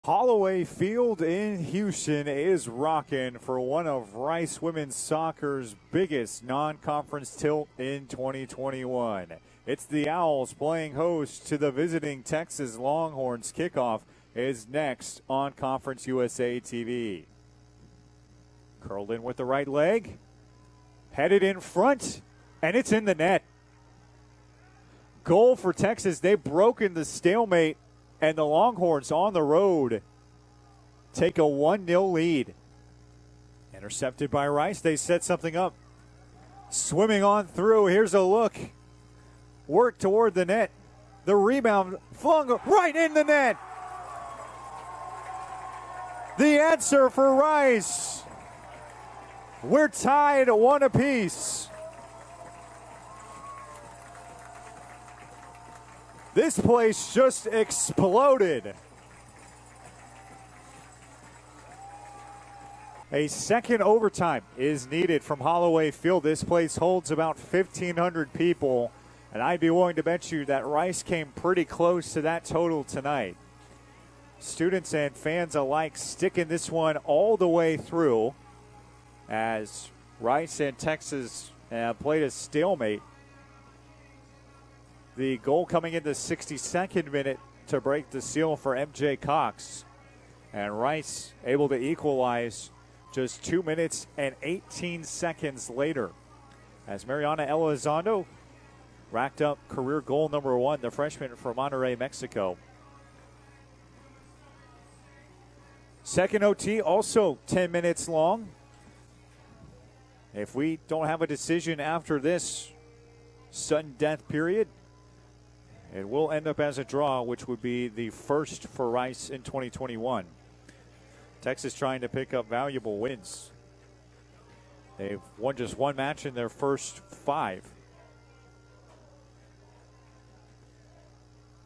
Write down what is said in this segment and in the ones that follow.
Holloway Field in Houston is rocking for one of Rice women's soccer's biggest non-conference tilt in 2021. It's the Owls playing host to the visiting Texas Longhorns. Kickoff is next on Conference USA TV. Curled in with the right leg, headed in front, and it's in the net. Goal for Texas. They've broken the stalemate, and the Longhorns on the road take a 1-0 lead. Intercepted by Rice. They set something up. Swimming on through. Here's a look. Work toward the net. The rebound flung right in the net. The answer for Rice. We're tied 1 apiece. This place just exploded. A second overtime is needed from Holloway Field. This place holds about 1,500 people, and I'd be willing to bet you that Rice came pretty close to that total tonight. Students and fans alike sticking this one all the way through as Rice and Texas played a stalemate. The goal coming in the 62nd minute to break the seal for MJ Cox. And Rice able to equalize just 2 minutes and 18 seconds later, as Mariana Elizondo racked up career goal number 1, the freshman from Monterrey, Mexico. Second OT, also 10 minutes long. If we don't have a decision after this sudden death period, it will end up as a draw, which would be the first for Rice in 2021. Texas trying to pick up valuable wins. They've won just one match in their first 5.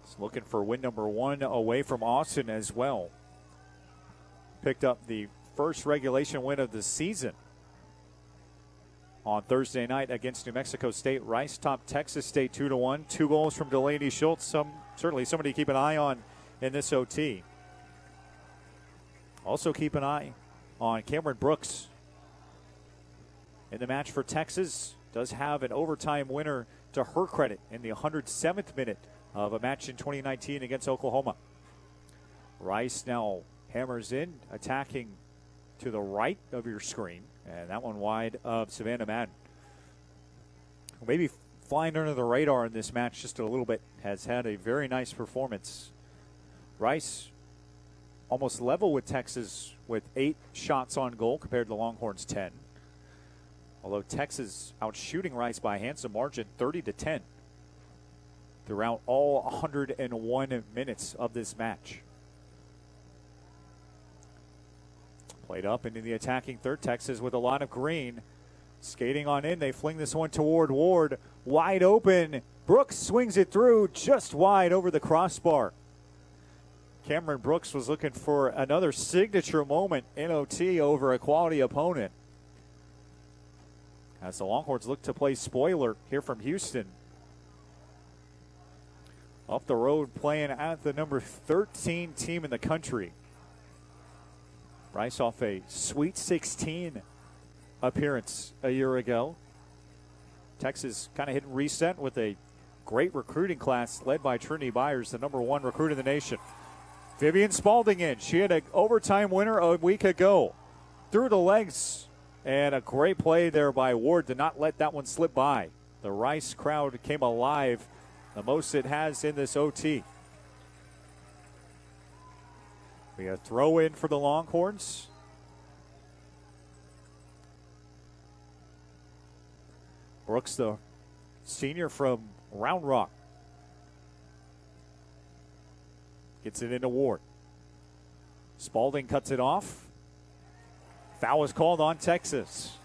It's looking for win number 1 away from Austin as well. Picked up the first regulation win of the season on Thursday night against New Mexico State. Rice topped Texas State 2-1. 2 goals from Delaney Schultz. Certainly somebody to keep an eye on in this OT. Also keep an eye on Cameron Brooks in the match for Texas. Does have an overtime winner to her credit in the 107th minute of a match in 2019 against Oklahoma. Rice now hammers in, attacking to the right of your screen. And that one wide of Savannah Madden. Maybe flying under the radar in this match just a little bit. Has had a very nice performance. Rice almost level with Texas with 8 shots on goal compared to the Longhorns 10. Although Texas out shooting Rice by a handsome margin, 30-10 throughout all 101 minutes of this match. Played up into the attacking third. Texas with a lot of green. Skating on in. They fling this one toward Ward. Wide open. Brooks swings it through just wide over the crossbar. Cameron Brooks was looking for another signature moment in OT over a quality opponent. As the Longhorns look to play spoiler here from Houston. Up the road playing at the number 13 team in the country. Rice off a Sweet 16 appearance a year ago. Texas kind of hitting reset with a great recruiting class led by Trinity Byers, the number 1 recruit in the nation. Vivian Spalding in. She had an overtime winner a week ago. Through the legs, and a great play there by Ward to not let that one slip by. The Rice crowd came alive, the most it has in this OT. We have a throw in for the Longhorns. Brooks, the senior from Round Rock, gets it into Ward. Spalding cuts it off. Foul is called on Texas.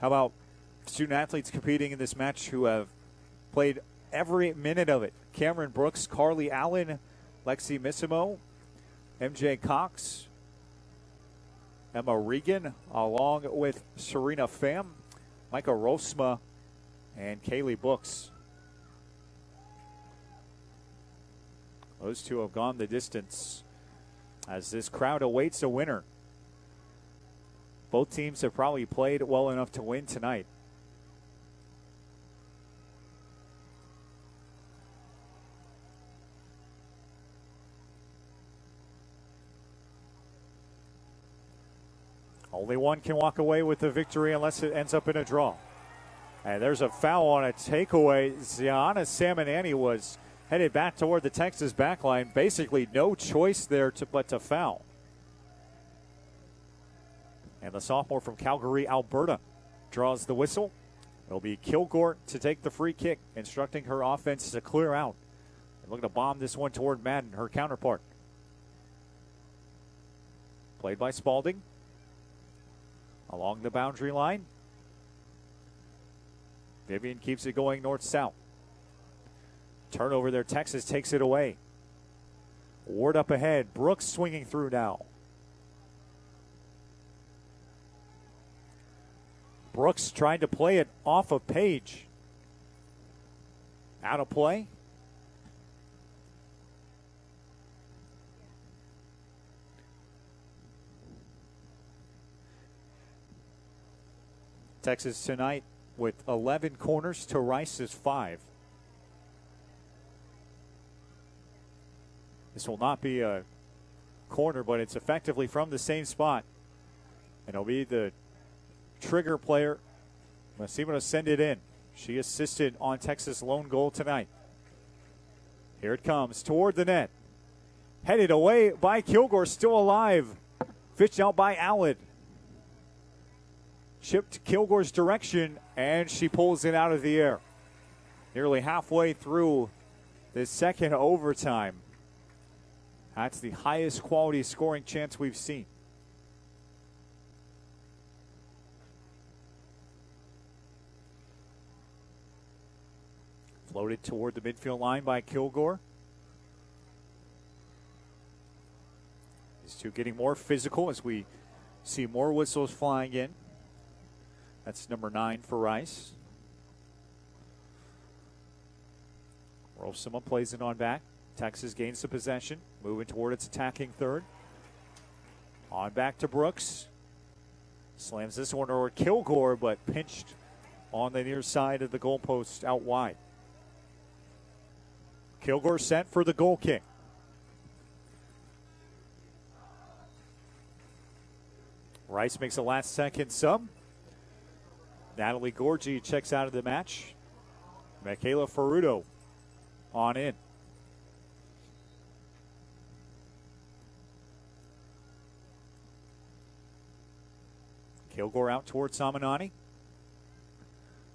How about student athletes competing in this match who have played every minute of it? Cameron Brooks, Carly Allen, Lexi Missimo, MJ Cox, Emma Regan, along with Serena Pham, Micah Rosma, and Kaylee Books. Those two have gone the distance as this crowd awaits a winner. Both teams have probably played well enough to win tonight. Only one can walk away with the victory unless it ends up in a draw. And there's a foul on a takeaway. Ziana Samanani was headed back toward the Texas backline. Basically no choice there but to foul. And the sophomore from Calgary, Alberta, draws the whistle. It'll be Kilgore to take the free kick, instructing her offense to clear out. And looking to bomb this one toward Madden, her counterpart. Played by Spalding. Along the boundary line. Vivian keeps it going north-south. Turnover there. Texas takes it away. Ward up ahead. Brooks swinging through now. Brooks trying to play it off of Page. Out of play. Texas tonight with 11 corners to Rice's 5. This will not be a corner, but it's effectively from the same spot. And it'll be the trigger player, Massimo, to send it in. She assisted on Texas' lone goal tonight. Here it comes toward the net. Headed away by Kilgore, still alive. Fished out by Allen. Chipped Kilgore's direction, and she pulls it out of the air. Nearly halfway through the second overtime. That's the highest quality scoring chance we've seen. Floated toward the midfield line by Kilgore. These two getting more physical as we see more whistles flying in. That's number 9 for Rice. Rosema plays it on back. Texas gains the possession, moving toward its attacking third. On back to Brooks. Slams this one over Kilgore, but pinched on the near side of the goalpost out wide. Kilgore set for the goal kick. Rice makes a last-second sub. Natalie Gorgie checks out of the match. Michaela Ferrudo on in. Kilgore out towards Samanani.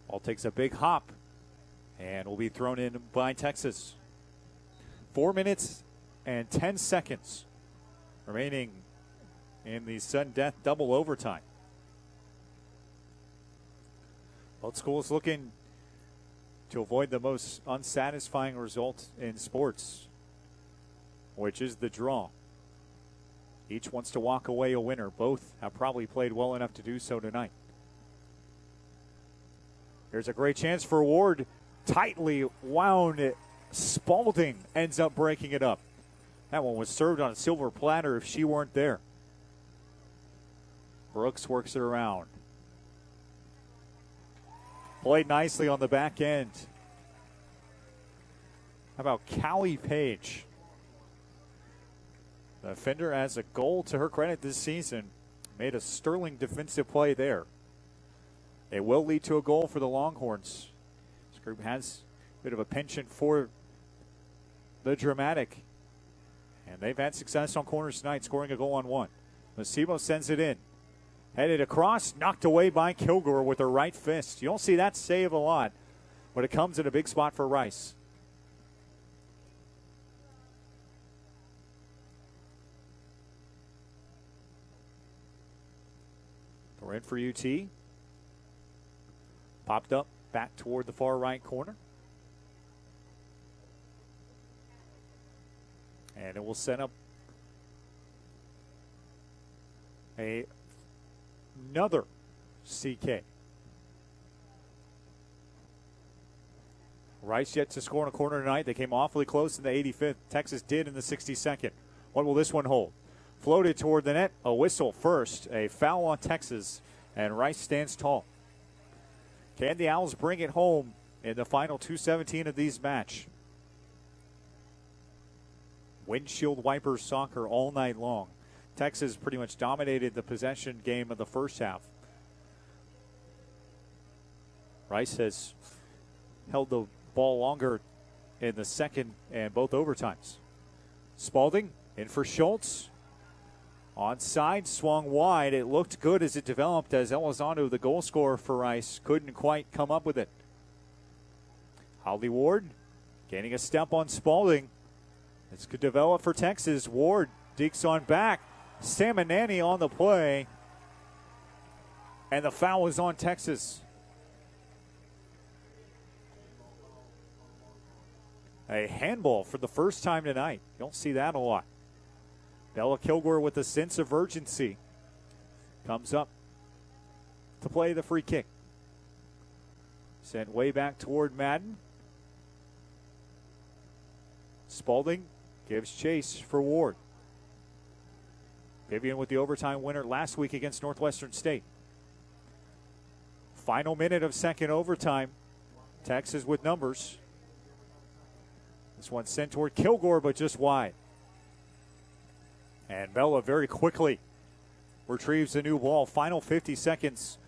Ball takes a big hop and will be thrown in by Texas. 4 minutes and 10 seconds remaining in the sudden death double overtime. Both schools looking to avoid the most unsatisfying result in sports, which is the draw. Each wants to walk away a winner. Both have probably played well enough to do so tonight. Here's a great chance for Ward. Tightly wound. Spalding ends up breaking it up. That one was served on a silver platter if she weren't there. Brooks works it around. Played nicely on the back end. How about Callie Page? The defender has a goal to her credit this season. Made a sterling defensive play there. It will lead to a goal for the Longhorns. This group has a bit of a penchant for the dramatic. And they've had success on corners tonight, scoring a goal on one. Massimo sends it in. Headed across, knocked away by Kilgore with her right fist. You don't see that save a lot, but it comes in a big spot for Rice. We're in for UT. Popped up back toward the far right corner. And it will set up another CK. Rice yet to score in a corner tonight. They came awfully close in the 85th. Texas did in the 62nd. What will this one hold? Floated toward the net. A whistle first. A foul on Texas. And Rice stands tall. Can the Owls bring it home in the final 2:17 of these match? Windshield wipers soccer all night long. Texas pretty much dominated the possession game of the first half. Rice has held the ball longer in the second and both overtimes. Spalding in for Schultz. Onside, swung wide. It looked good as it developed, as Elizondo, the goal scorer for Rice, couldn't quite come up with it. Holly Ward gaining a step on Spalding. This could develop for Texas. Ward dekes on back. Samanani on the play. And the foul is on Texas. A handball for the first time tonight. You don't see that a lot. Bella Kilgore with a sense of urgency comes up to play the free kick. Sent way back toward Madden. Spalding gives chase for Ward. Vivian with the overtime winner last week against Northwestern State. Final minute of second overtime. Texas with numbers. This one sent toward Kilgore, but just wide. And Bella very quickly retrieves the new ball. Final 50 seconds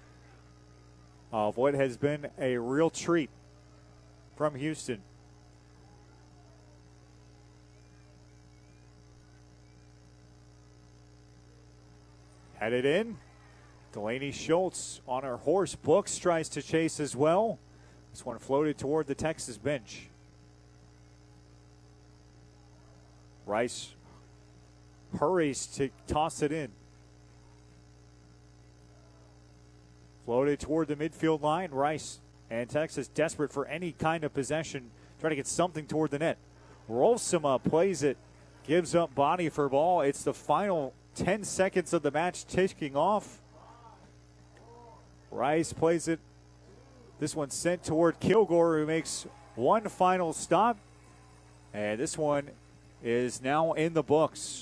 of what has been a real treat from Houston. Headed in. Delaney Schultz on her horse. Brooks tries to chase as well. This one floated toward the Texas bench. Rice hurries to toss it in. Floated toward the midfield line. Rice and Texas desperate for any kind of possession, trying to get something toward the net. Rolfsema plays it, gives up body for ball. It's the final 10 seconds of the match ticking off. Rice plays it. This one sent toward Kilgore, who makes one final stop. And this one is now in the books.